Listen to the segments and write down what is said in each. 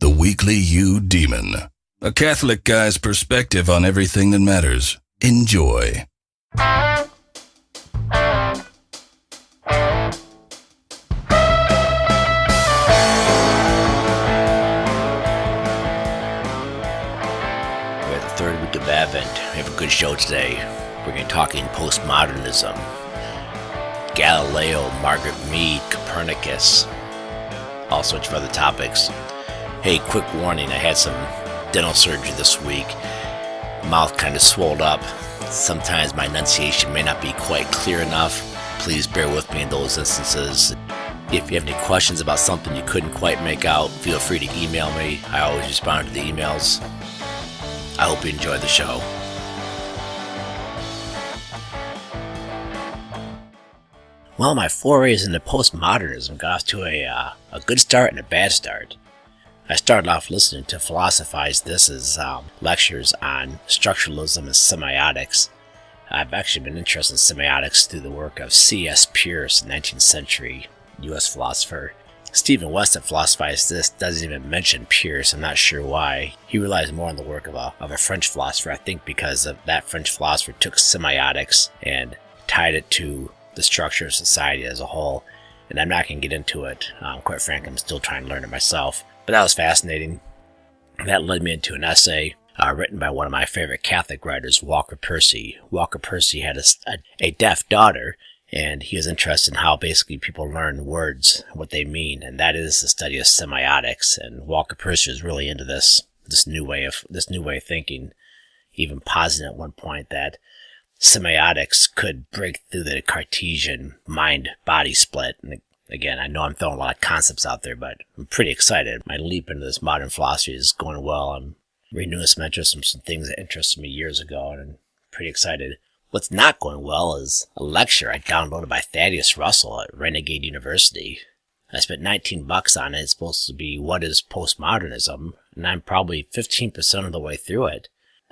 The Weekly You Demon. A Catholic guy's perspective on everything that matters. Enjoy. We're at the third week of Advent. We have a good show today. We're going to be talking Postmodernism, Galileo, Margaret Mead, Copernicus, all sorts of other topics. Hey, quick warning, I had some dental surgery this week. Mouth kind of swelled up. Sometimes my enunciation may not be quite clear enough. Please bear with me in those instances. If you have any questions about something you couldn't quite make out, feel free to email me. I always respond to the emails. I hope you enjoy the show. Well, my forays into postmodernism got off to a good start and a bad start. I started off listening to Philosophize This's lectures on structuralism and semiotics. I've actually been interested in semiotics through the work of C.S. Peirce, a 19th century U.S. philosopher. Stephen West at Philosophize This doesn't even mention Peirce. I'm not sure why. He relies more on the work of a French philosopher, I think because of that French philosopher took semiotics and tied it to the structure of society as a whole. And I'm not going to get into it. Quite frankly, I'm still trying to learn it myself. But that was fascinating. That led me into an essay written by one of my favorite Catholic writers, Walker Percy. Walker Percy had a deaf daughter, and he was interested in how basically people learn words, what they mean, and that is the study of semiotics. And Walker Percy was really into this new way of thinking, even positing at one point that semiotics could break through the Cartesian mind-body split. And again, I know I'm throwing a lot of concepts out there, but I'm pretty excited. My leap into this modern philosophy is going well. I'm renewing some interest in some things that interested me years ago, and I'm pretty excited. What's not going well is a lecture I downloaded by Thaddeus Russell at Renegade University. I spent $19 on it. It's supposed to be What is Postmodernism, and I'm probably 15% of the way through it.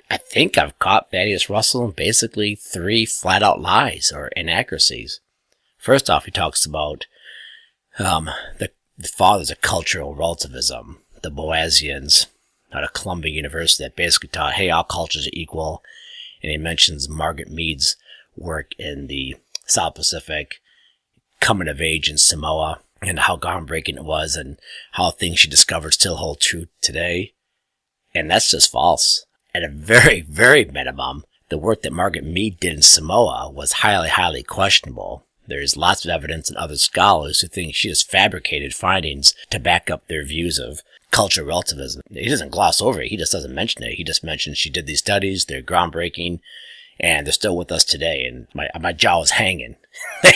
I think I've caught Thaddeus Russell in basically 3 flat-out lies or inaccuracies. First off, he talks about the fathers of cultural relativism, the Boasians out of Columbia University, that basically taught, hey, all cultures are equal. And he mentions Margaret Mead's work in the South Pacific, coming of age in Samoa, and how groundbreaking it was, and how things she discovered still hold true today. And that's just false. At a very, very minimum, the work that Margaret Mead did in Samoa was highly, highly questionable. There's lots of evidence and other scholars who think she just fabricated findings to back up their views of cultural relativism. He doesn't gloss over it. He just doesn't mention it. He just mentions she did these studies, they're groundbreaking, and they're still with us today. And my jaw was hanging.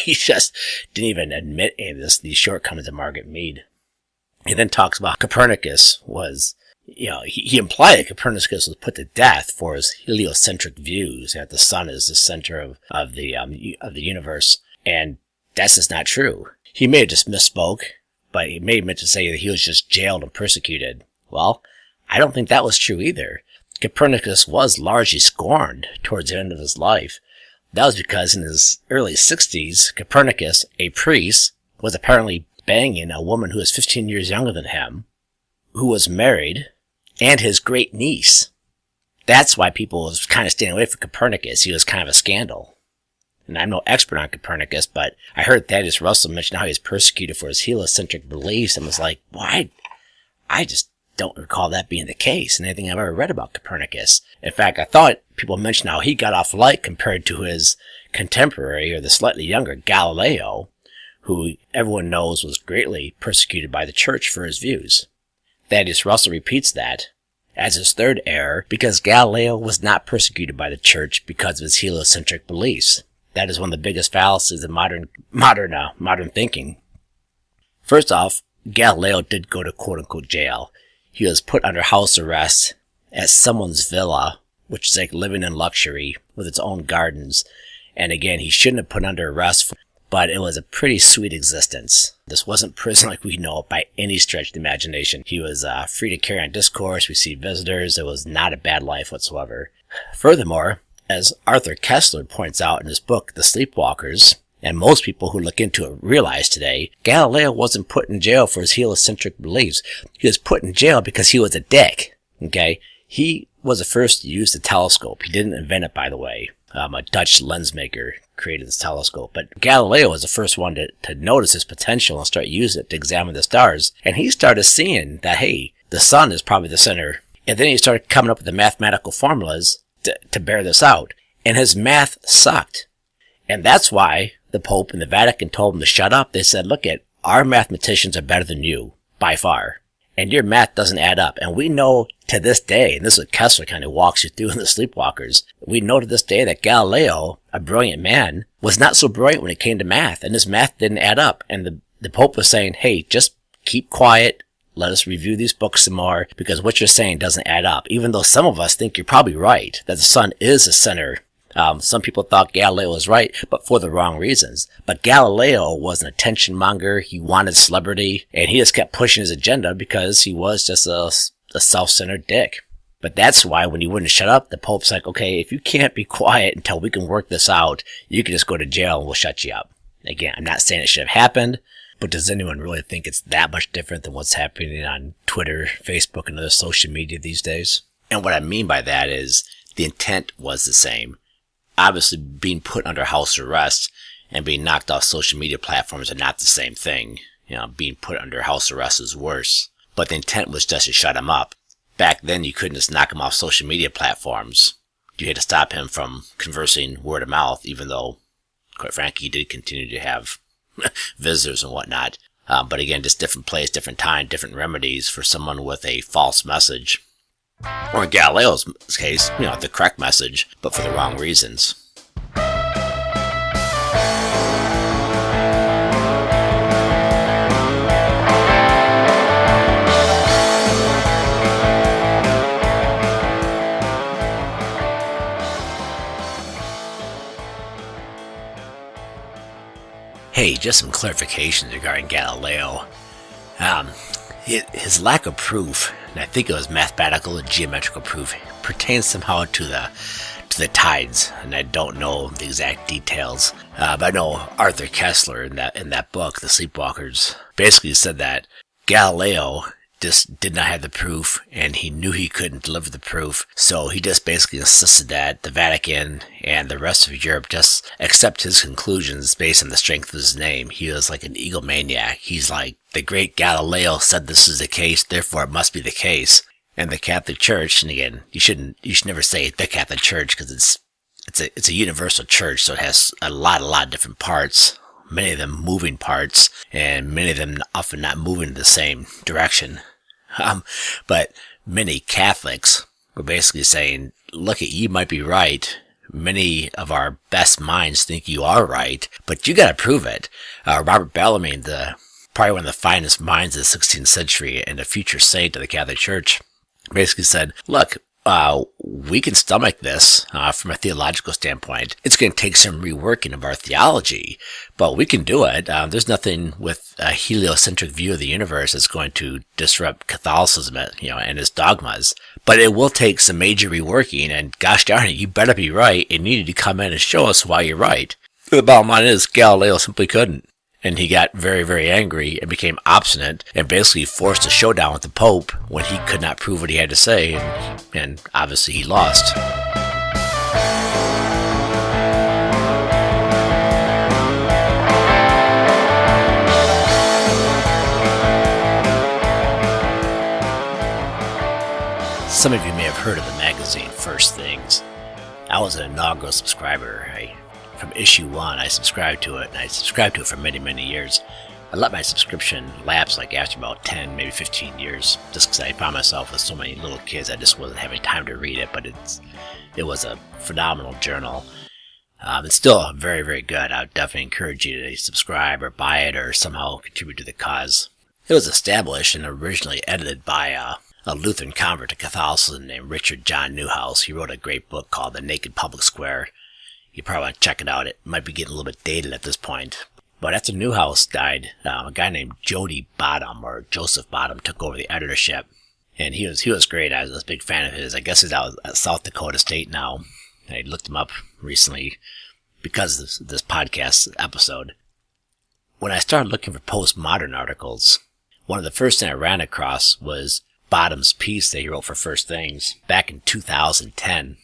He just didn't even admit any of these shortcomings of Margaret Mead. He then talks about Copernicus was, he implied that Copernicus was put to death for his heliocentric views, that the sun is the center of the universe. And that's just not true. He may have just misspoke, but he may have meant to say that he was just jailed and persecuted. Well, I don't think that was true either. Copernicus was largely scorned towards the end of his life. That was because in his early 60s, Copernicus, a priest, was apparently banging a woman who was 15 years younger than him, who was married, and his great niece. That's why people was kind of staying away from Copernicus. He was kind of a scandal. And I'm no expert on Copernicus, but I heard Thaddeus Russell mention how he was persecuted for his heliocentric beliefs, and was like, well, I just don't recall that being the case in anything I've ever read about Copernicus. In fact, I thought people mentioned how he got off light compared to his contemporary, or the slightly younger Galileo, who everyone knows was greatly persecuted by the church for his views. Thaddeus Russell repeats that as his third error, because Galileo was not persecuted by the church because of his heliocentric beliefs. That is one of the biggest fallacies of modern thinking. First off, Galileo did go to quote-unquote jail. He was put under house arrest at someone's villa, which is like living in luxury with its own gardens. And again, he shouldn't have put under arrest, but it was a pretty sweet existence. This wasn't prison like we know it by any stretch of the imagination. He was free to carry on discourse, receive visitors. It was not a bad life whatsoever. Furthermore, as Arthur Kessler points out in his book, The Sleepwalkers, And most people who look into it realize today, Galileo wasn't put in jail for his heliocentric beliefs. He was put in jail because he was a dick. Okay? He was the first to use the telescope. He didn't invent it, by the way. A Dutch lens maker created this telescope. But Galileo was the first one to notice his potential and start using it to examine the stars. And he started seeing that, hey, the sun is probably the center. And then he started coming up with the mathematical formulas to bear this out. And his math sucked. And that's why the Pope and the Vatican told him to shut up. They said, look, our mathematicians are better than you, by far. And your math doesn't add up. And we know to this day, and this is what Kessler kind of walks you through in the Sleepwalkers, we know to this day that Galileo, a brilliant man, was not so brilliant when it came to math. And his math didn't add up. And the Pope was saying, hey, just keep quiet. Let us review these books some more, because what you're saying doesn't add up. Even though some of us think you're probably right, that the sun is the center. Some people thought Galileo was right, but for the wrong reasons. But Galileo was an attention monger. He wanted celebrity, and he just kept pushing his agenda because he was just a self-centered dick. But that's why when he wouldn't shut up, the Pope's like, okay, if you can't be quiet until we can work this out, you can just go to jail and we'll shut you up. Again, I'm not saying it should have happened, but does anyone really think it's that much different than what's happening on Twitter, Facebook, and other social media these days? And what I mean by that is the intent was the same. Obviously, being put under house arrest and being knocked off social media platforms are not the same thing. You know, being put under house arrest is worse. But the intent was just to shut him up. Back then, you couldn't just knock him off social media platforms. You had to stop him from conversing word of mouth, even though, quite frankly, he did continue to have visitors and whatnot. But again, just different place, different time, different remedies for someone with a false message. Or in Galileo's case, the correct message, but for the wrong reasons. Hey, just some clarifications regarding Galileo. His lack of proof, and I think it was mathematical and geometrical proof, pertains somehow to the tides, and I don't know the exact details. But I know Arthur Kessler in that book, The Sleepwalkers, basically said that Galileo just did not have the proof, and he knew he couldn't deliver the proof, so he just basically insisted that the Vatican and the rest of Europe just accept his conclusions based on the strength of his name. He was like an egomaniac. He's like, the great Galileo said this is the case, therefore it must be the case. And the Catholic Church, and again, you should never say the Catholic Church, because it's a universal church, so it has a lot of different parts. Many of them moving parts, and many of them often not moving in the same direction. But many Catholics were basically saying, look, you might be right. Many of our best minds think you are right, but you gotta prove it. Robert Bellarmine, probably one of the finest minds of the 16th century and a future saint of the Catholic Church, basically said, look, we can stomach this from a theological standpoint. It's going to take some reworking of our theology, but we can do it. There's nothing with a heliocentric view of the universe that's going to disrupt Catholicism, and its dogmas. But it will take some major reworking, and gosh darn it, you better be right, and you need to come in and show us why you're right. The bottom line is, Galileo simply couldn't. And he got very, very angry and became obstinate and basically forced a showdown with the Pope when he could not prove what he had to say, and obviously he lost. Some of you may have heard of the magazine First Things. I was an inaugural subscriber. From issue 1, I subscribed to it, and I subscribed to it for many, many years. I let my subscription lapse after about 10, maybe 15 years, just because I found myself with so many little kids, I just wasn't having time to read it, but it was a phenomenal journal. It's still very, very good. I would definitely encourage you to subscribe or buy it or somehow contribute to the cause. It was established and originally edited by a Lutheran convert to Catholicism named Richard John Newhouse. He wrote a great book called The Naked Public Square. You probably want to check it out. It might be getting a little bit dated at this point. But after Newhouse died, a guy named Jody Bottom, or Joseph Bottom, took over the editorship. And he was great. I was a big fan of his. I guess he's out at South Dakota State now. I looked him up recently because of this podcast episode. When I started looking for postmodern articles, one of the first things I ran across was Bottom's piece that he wrote for First Things back in 2010.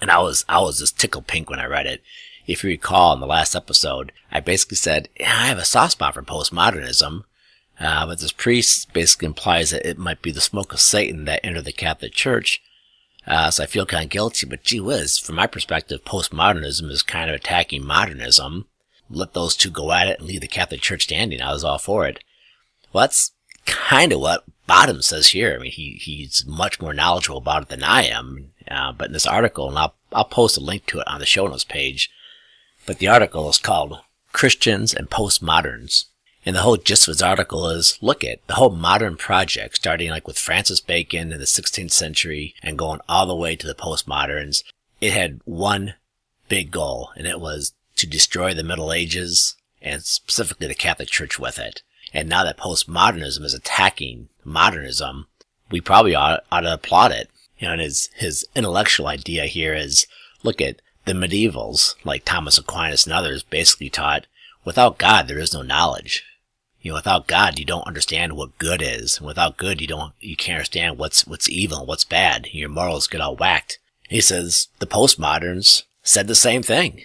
And I was just tickled pink when I read it. If you recall in the last episode, I basically said, yeah, I have a soft spot for postmodernism. But this priest basically implies that it might be the smoke of Satan that entered the Catholic Church. So I feel kind of guilty, but gee whiz, from my perspective, postmodernism is kind of attacking modernism. Let those two go at it and leave the Catholic Church standing. I was all for it. Well, that's kind of what Bottom says here. I mean, he's much more knowledgeable about it than I am. But in this article, and I'll post a link to it on the show notes page, but the article is called Christians and Postmoderns. And the whole gist of his article is, look at the whole modern project, starting like with Francis Bacon in the 16th century and going all the way to the postmoderns. It had one big goal, and it was to destroy the Middle Ages and specifically the Catholic Church with it. And now that postmodernism is attacking modernism, we probably ought to applaud it. You know, and his intellectual idea here is, look at the medievals, like Thomas Aquinas and others, basically taught, without God, there is no knowledge. You know, without God, you don't understand what good is. And without good, you can't understand what's evil and what's bad. Your morals get all whacked. He says the postmoderns said the same thing,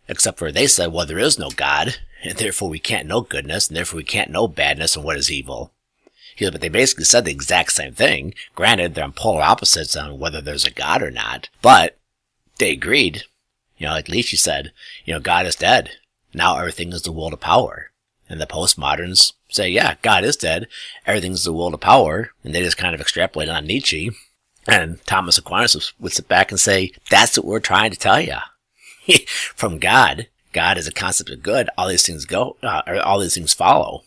except for they said, well, there is no God, and therefore we can't know goodness, and therefore we can't know badness and what is evil. He said, but they basically said the exact same thing. Granted, they're on polar opposites on whether there's a God or not, but they agreed. You know, like Nietzsche said, you know, God is dead. Now everything is the will to power. And the postmoderns say, yeah, God is dead. Everything's the will to power. And they just kind of extrapolate on Nietzsche. And Thomas Aquinas would sit back and say, that's what we're trying to tell you. From God is a concept of good. All these things all these things follow.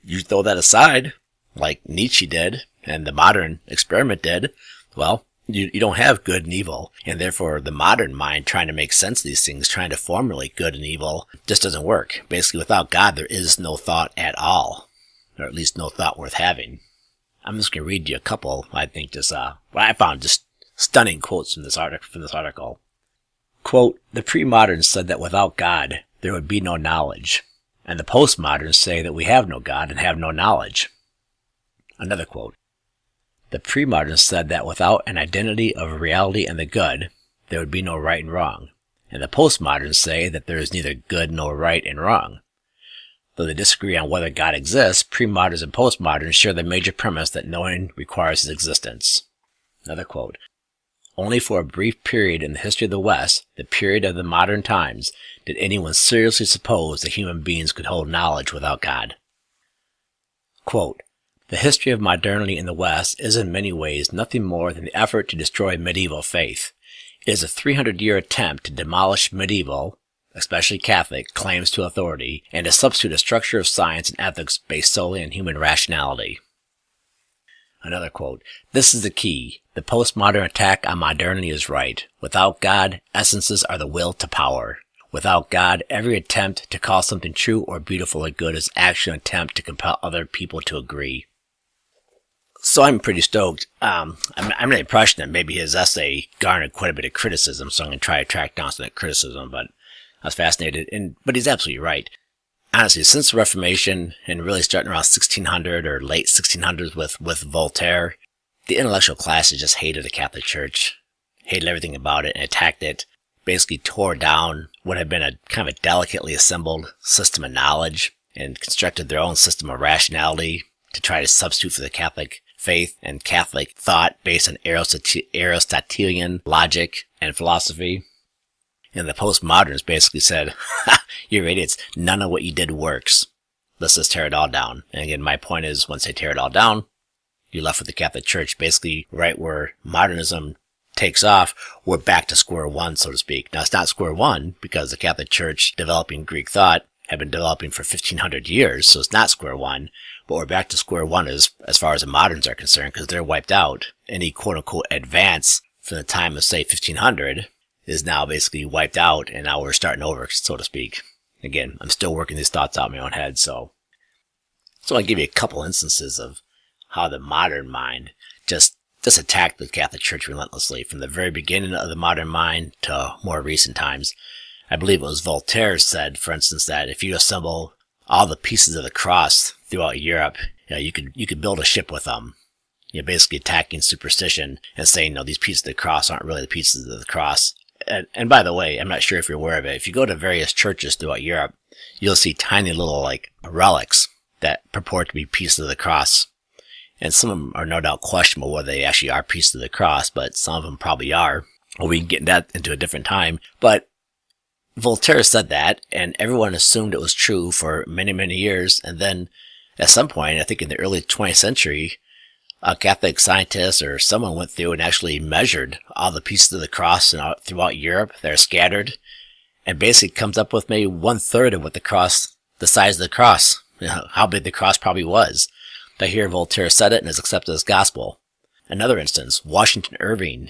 You throw that aside, like Nietzsche did, and the modern experiment did, well, you don't have good and evil, and therefore the modern mind trying to make sense of these things, trying to formulate good and evil, just doesn't work. Basically, without God, there is no thought at all, or at least no thought worth having. I'm just going to read you a couple, I think, what I found just stunning quotes from this article. Quote, the pre-moderns said that without God, there would be no knowledge, and the postmoderns say that we have no God and have no knowledge. Another quote. The pre-moderns said that without an identity of reality and the good, there would be no right and wrong. And the postmoderns say that there is neither good nor right and wrong. Though they disagree on whether God exists, pre-moderns and postmoderns share the major premise that knowing requires his existence. Another quote. Only for a brief period in the history of the West, the period of the modern times, did anyone seriously suppose that human beings could hold knowledge without God. Quote, the history of modernity in the West is in many ways nothing more than the effort to destroy medieval faith. It is a 300-year attempt to demolish medieval, especially Catholic, claims to authority, and to substitute a structure of science and ethics based solely on human rationality. Another quote, this is the key. The postmodern attack on modernity is right. Without God, essences are the will to power. Without God, every attempt to call something true or beautiful or good is actually an attempt to compel other people to agree. So I'm pretty stoked. I'm under the impression that maybe his essay garnered quite a bit of criticism, so I'm going to try to track down some of that criticism, but I was fascinated. But he's absolutely right. Honestly, since the Reformation, and really starting around 1600 or late 1600s with Voltaire, the intellectual classes just hated the Catholic Church, hated everything about it, and attacked it, basically tore down what had been a kind of a delicately assembled system of knowledge, and constructed their own system of rationality to try to substitute for the Catholic faith and Catholic thought based on Aristotelian logic and philosophy. And the postmoderns basically said, you're idiots, none of what you did works. Let's just tear it all down. And again, my point is, once they tear it all down, you're left with the Catholic Church basically right where modernism takes off. We're back to square one, so to speak. Now, it's not square one because the Catholic Church developing Greek thought had been developing for 1500 years, so it's not square one. But we're back to square one as far as the moderns are concerned, because they're wiped out. Any quote-unquote advance from the time of, say, 1500 is now basically wiped out, and now we're starting over, so to speak. Again, I'm still working these thoughts out in my own head, so I'll give you a couple instances of how the modern mind just attacked the Catholic Church relentlessly from the very beginning of the modern mind to more recent times. I believe it was Voltaire said, for instance, that if you assemble all the pieces of the cross throughout Europe, you could build a ship with them. Basically attacking superstition and saying, no, these pieces of the cross aren't really the pieces of the cross. And by the way, I'm not sure if you're aware of it. If you go to various churches throughout Europe, you'll see tiny little relics that purport to be pieces of the cross. And some of them are no doubt questionable whether they actually are pieces of the cross, but some of them probably are. Well, we can get that into a different time. But Voltaire said that, and everyone assumed it was true for many, many years. And then at some point, I think in the early 20th century, a Catholic scientist or someone went through and actually measured all the pieces of the cross throughout Europe. They're scattered, and basically comes up with maybe 1/3 of what the size of the cross, how big the cross probably was. But here Voltaire said it and is accepted as gospel. Another instance, Washington Irving,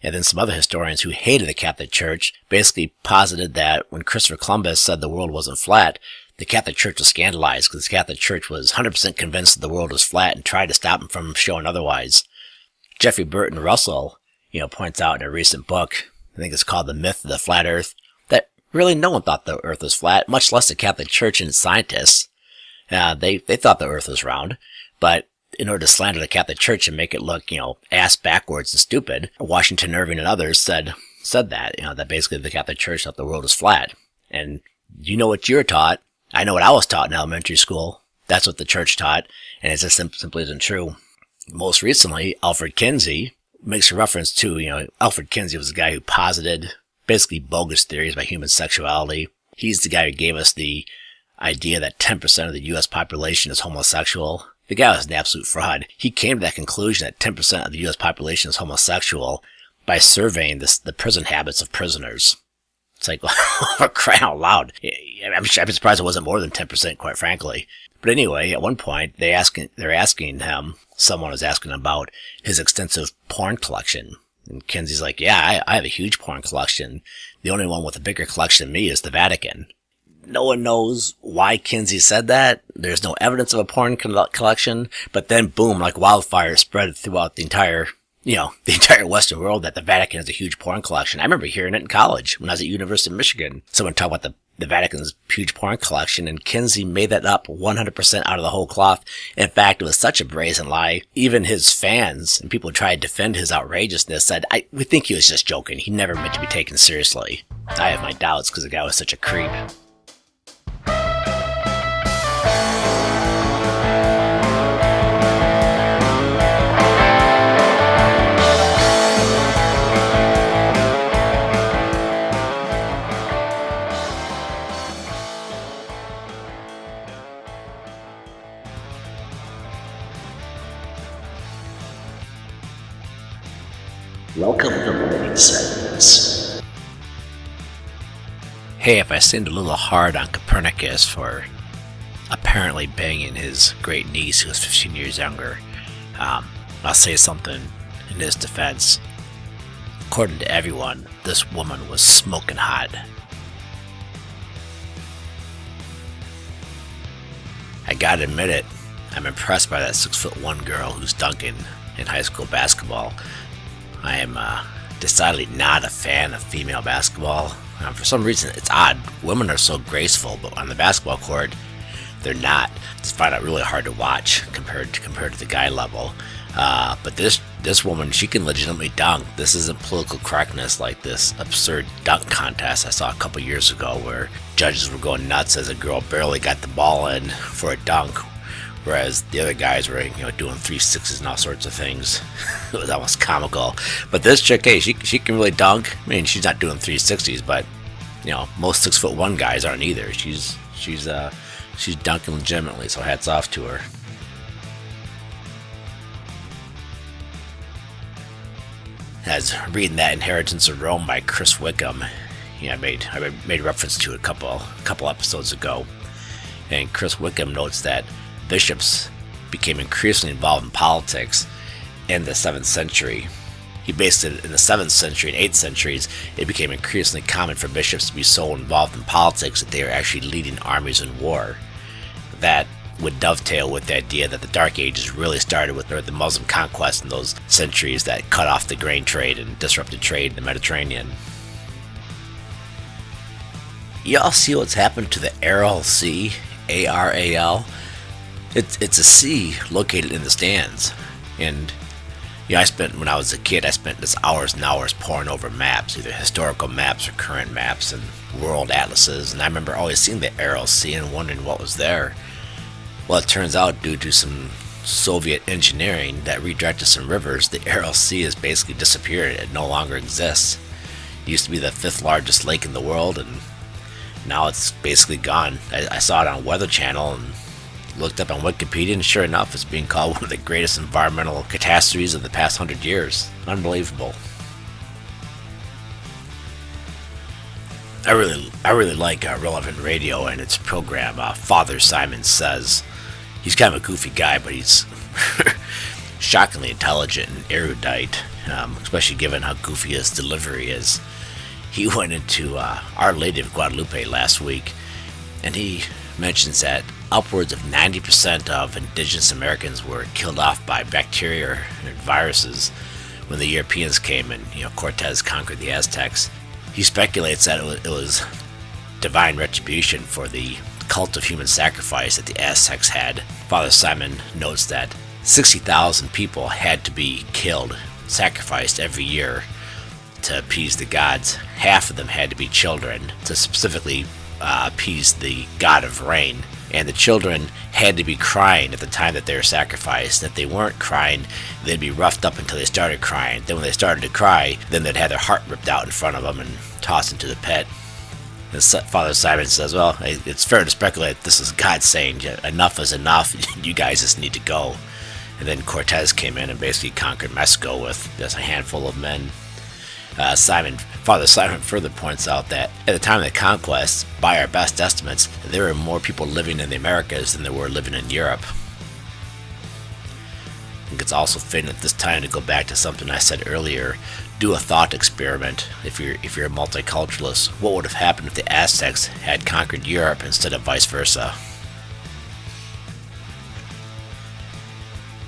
and then some other historians who hated the Catholic Church basically posited that when Christopher Columbus said the world wasn't flat, the Catholic Church was scandalized because the Catholic Church was 100% convinced that the world was flat and tried to stop him from showing otherwise. Jeffrey Burton Russell, points out in a recent book, I think it's called The Myth of the Flat Earth, that really no one thought the Earth was flat, much less the Catholic Church and its scientists. They thought the Earth was round, but in order to slander the Catholic Church and make it look, ass backwards and stupid, Washington Irving and others said that, that basically the Catholic Church thought the world was flat. And you know what you're taught. I know what I was taught in elementary school. That's what the church taught, and it just simply isn't true. Most recently, Alfred Kinsey makes a reference to, Alfred Kinsey was the guy who posited basically bogus theories about human sexuality. He's the guy who gave us the idea that 10% of the U.S. population is homosexual. The guy was an absolute fraud. He came to that conclusion that 10% of the U.S. population is homosexual by surveying the prison habits of prisoners. It's like, we're crying out loud. I'm surprised it wasn't more than 10%, quite frankly. But anyway, at one point, someone was asking about his extensive porn collection. And Kinsey's like, yeah, I have a huge porn collection. The only one with a bigger collection than me is the Vatican. No one knows why Kinsey said that. There's no evidence of a porn collection. But then, boom, like wildfire spread throughout the entire Western world that the Vatican has a huge porn collection. I remember hearing it in college when I was at University of Michigan. Someone talked about the Vatican's huge porn collection, and Kinsey made that up 100% out of the whole cloth. In fact, it was such a brazen lie. Even his fans and people who tried to defend his outrageousness said, we think he was just joking. He never meant to be taken seriously. I have my doubts because the guy was such a creep. Welcome to Living Segments. Hey, if I seemed a little hard on Copernicus for apparently banging his great niece who was 15 years younger, I'll say something in his defense. According to everyone, this woman was smoking hot. I gotta admit it, I'm impressed by that 6'1" girl who's dunking in high school basketball. I am decidedly not a fan of female basketball. For some reason, it's odd. Women are so graceful, but on the basketball court, they're not. I just find it really hard to watch compared to the guy level. But this woman, she can legitimately dunk. This isn't political correctness like this absurd dunk contest I saw a couple years ago where judges were going nuts as a girl barely got the ball in for a dunk, whereas the other guys were, doing 360s and all sorts of things. It was almost comical. But this chick, hey, she can really dunk. I mean, she's not doing 360s, but most 6'1" guys aren't either. She's dunking legitimately, so hats off to her. As reading that Inheritance of Rome by Chris Wickham, I made reference to it a couple episodes ago, and Chris Wickham notes that bishops became increasingly involved in politics in the 7th century. He based it in the 7th century and 8th centuries. It became increasingly common for bishops to be so involved in politics that they were actually leading armies in war. That would dovetail with the idea that the Dark Ages really started with the Muslim conquest in those centuries that cut off the grain trade and disrupted trade in the Mediterranean. Y'all see what's happened to the Aral Sea? A-R-A-L? It's a sea located in the stands. And when I was a kid, I spent just hours and hours poring over maps, either historical maps or current maps and world atlases. And I remember always seeing the Aral Sea and wondering what was there. Well, it turns out due to some Soviet engineering that redirected some rivers, the Aral Sea has basically disappeared. It no longer exists. It used to be the 5th largest lake in the world, and now it's basically gone. I saw it on Weather Channel and looked up on Wikipedia, and sure enough, it's being called one of the greatest environmental catastrophes of the past 100 years. Unbelievable. I really like Relevant Radio and its program, Father Simon Says. He's kind of a goofy guy, but he's shockingly intelligent and erudite, especially given how goofy his delivery is. He went into Our Lady of Guadalupe last week, and he mentions that upwards of 90% of indigenous Americans were killed off by bacteria and viruses when the Europeans came and Cortez conquered the Aztecs. He speculates that it was divine retribution for the cult of human sacrifice that the Aztecs had. Father Simon notes that 60,000 people had to be killed, sacrificed every year to appease the gods. Half of them had to be children to specifically appease the god of rain. And the children had to be crying at the time that they were sacrificed. And if they weren't crying, they'd be roughed up until they started crying. Then when they started to cry, then they'd have their heart ripped out in front of them and tossed into the pit. And Father Simon says, well, it's fair to speculate this is God saying, enough is enough, you guys just need to go. And then Cortez came in and basically conquered Mexico with just a handful of men. Father Simon further points out that at the time of the conquest, by our best estimates, there were more people living in the Americas than there were living in Europe. I think it's also fitting at this time to go back to something I said earlier. Do a thought experiment. If you're a multiculturalist, what would have happened if the Aztecs had conquered Europe instead of vice versa?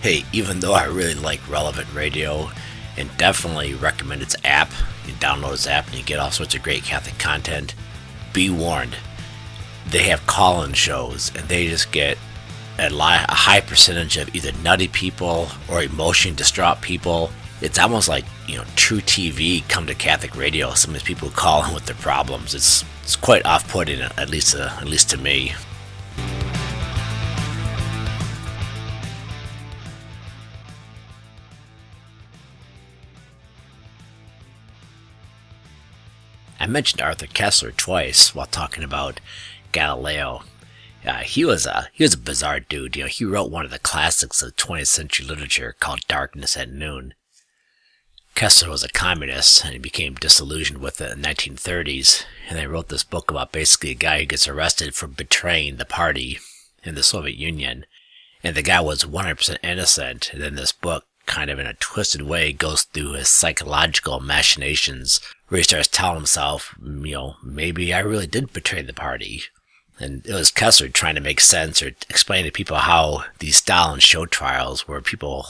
Hey, even though I really like Relevant Radio and definitely recommend its app, you download its app and you get all sorts of great Catholic content, be warned. They have call-in shows and they just get a high percentage of either nutty people or emotionally distraught people. It's almost like, True TV come to Catholic radio. Some of these people call in with their problems. It's quite off-putting, at least to me. I mentioned Arthur Kessler twice while talking about Galileo. He was a bizarre dude. He wrote one of the classics of 20th century literature called Darkness at Noon. Kessler was a communist, and he became disillusioned with it in the 1930s, and they wrote this book about basically a guy who gets arrested for betraying the party in the Soviet Union, and the guy was 100% innocent, and then this book, kind of in a twisted way, goes through his psychological machinations, where he starts telling himself, maybe I really did betray the party. And it was Kessler trying to make sense or explain to people how these Stalin show trials where people,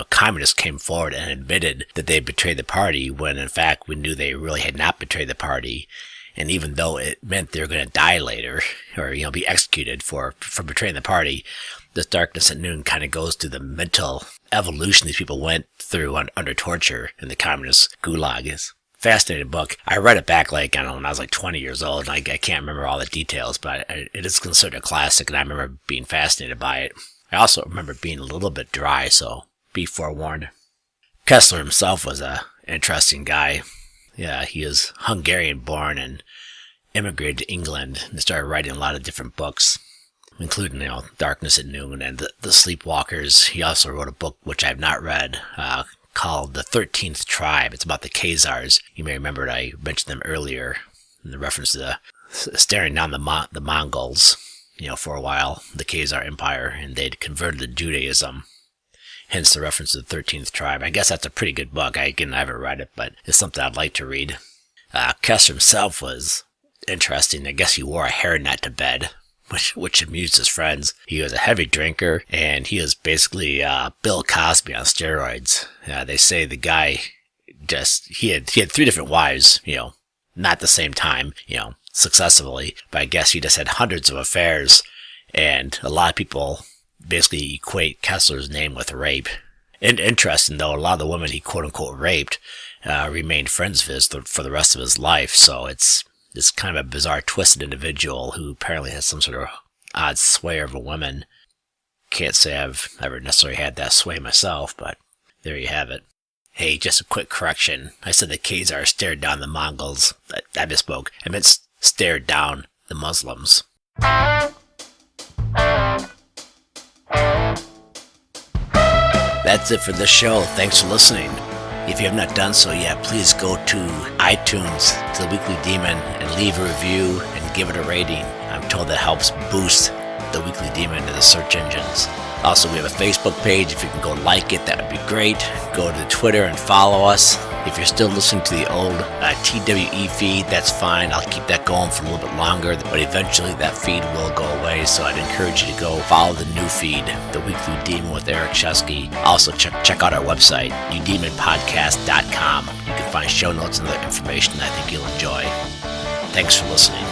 communists came forward and admitted that they betrayed the party when in fact we knew they really had not betrayed the party. And even though it meant they were going to die later or, be executed for betraying the party, this Darkness at Noon kind of goes through the mental evolution these people went through under torture in the communist gulag. It's a fascinating book. I read it back when I was 20 years old. I can't remember all the details, but it is considered a classic, and I remember being fascinated by it. I also remember being a little bit dry, so be forewarned. Kessler himself was an interesting guy. Yeah, he is Hungarian born and immigrated to England and started writing a lot of different books, including, Darkness at Noon and the Sleepwalkers. He also wrote a book, which I've not read, called The 13th Tribe. It's about the Khazars. You may remember I mentioned them earlier in the reference to staring down the Mongols, for a while, the Khazar Empire, and they'd converted to Judaism. Hence the reference to the 13th Tribe. I guess that's a pretty good book. I haven't read it, but it's something I'd like to read. Kessler himself was interesting. I guess he wore a hairnet to bed, which amused his friends. He was a heavy drinker, and he was basically Bill Cosby on steroids. They say the guy he had 3 different wives, not at the same time, successfully, but I guess he just had hundreds of affairs, and a lot of people basically equate Kessler's name with rape. And interesting though, a lot of the women he quote-unquote raped remained friends of his for the rest of his life, so it's kind of a bizarre, twisted individual who apparently has some sort of odd sway over women. Can't say I've ever necessarily had that sway myself, but there you have it. Hey, just a quick correction. I said the Khazars stared down the Mongols. I misspoke. I meant stared down the Muslims. That's it for this show. Thanks for listening. If you have not done so yet, please go to iTunes, to the Weekly Demon, and leave a review and give it a rating. I'm told that helps boost the Weekly Demon in the search engines. Also, we have a Facebook page. If you can go like it, that would be great. Go to Twitter and follow us. If you're still listening to the old TWE feed, that's fine. I'll keep that going for a little bit longer, but eventually that feed will go away, so I'd encourage you to go follow the new feed, The Weekly Demon with Eric Chesky. Also, check out our website, udemonpodcast.com. You can find show notes and other information I think you'll enjoy. Thanks for listening.